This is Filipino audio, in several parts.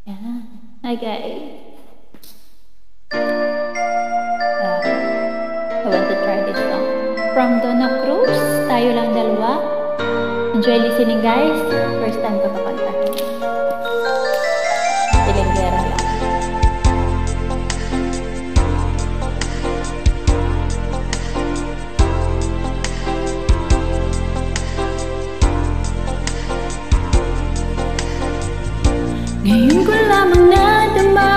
Yan. Hi guys. I want to try this song. From Donna Cruz, Tayo Lang Dalawa. Enjoy listening guys. First time ko kapanta. Tilinggera lang. Ngayon ko lamang nadama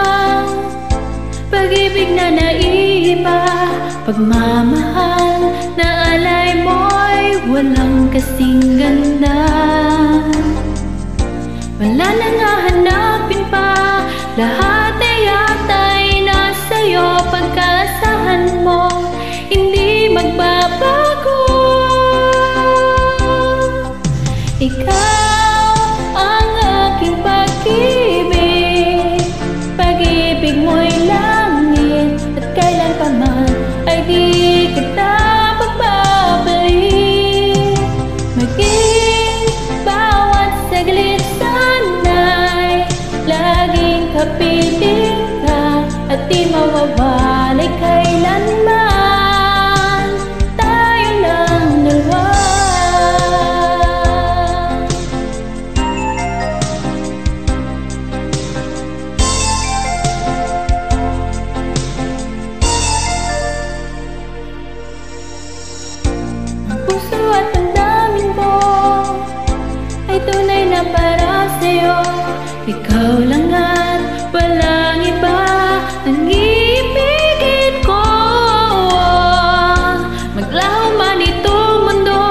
pag-ibig na naiiba, pagmamahal na alay mo'y walang kasing ganda. Wala nang hahanapin pa, lahat ay yata'y nasa'yo. Pagkaasahan mo, hindi magbabago. Ikaw ang aking pag-ibig, pag-ibig mo'y langit, at kailan pa man ay di kita pagbabalik. Maging bawat saglit sana'y laging kapiling ka, at di mawawalay kailanman. Tayo lang dalawa. Puso at damdamin mo ay tunay na para sa'yo. Ikaw lang at walang iba ang ibigin ko. Maglaho man itong mundo,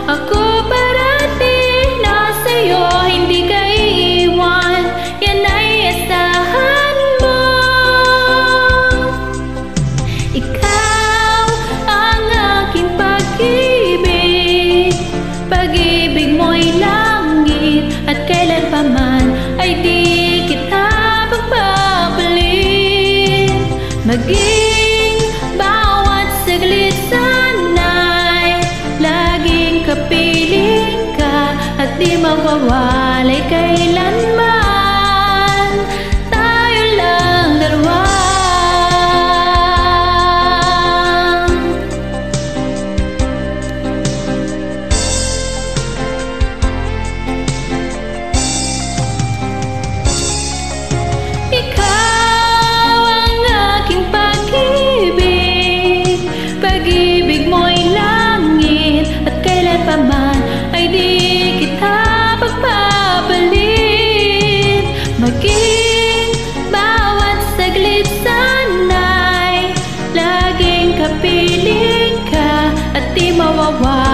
ako parating nasa'yo. Hindi ka iiwan, yan ay asahan mo. Ikaw ang aking pag-ibig, pag-ibig mo'y langit, at kailan pa man ay di kita pagbabalik. Maging bawat saglit sana'y laging kapiling ka, at di mawawalay kailanman. Tayo lang dalawa. Ikaw ang aking pag-ibig, pag-ibig mo'y langit, at kailan pa man ay di kita pagbabalik. Maging bawat saglit sana'y laging kapiling ka, at di mawawala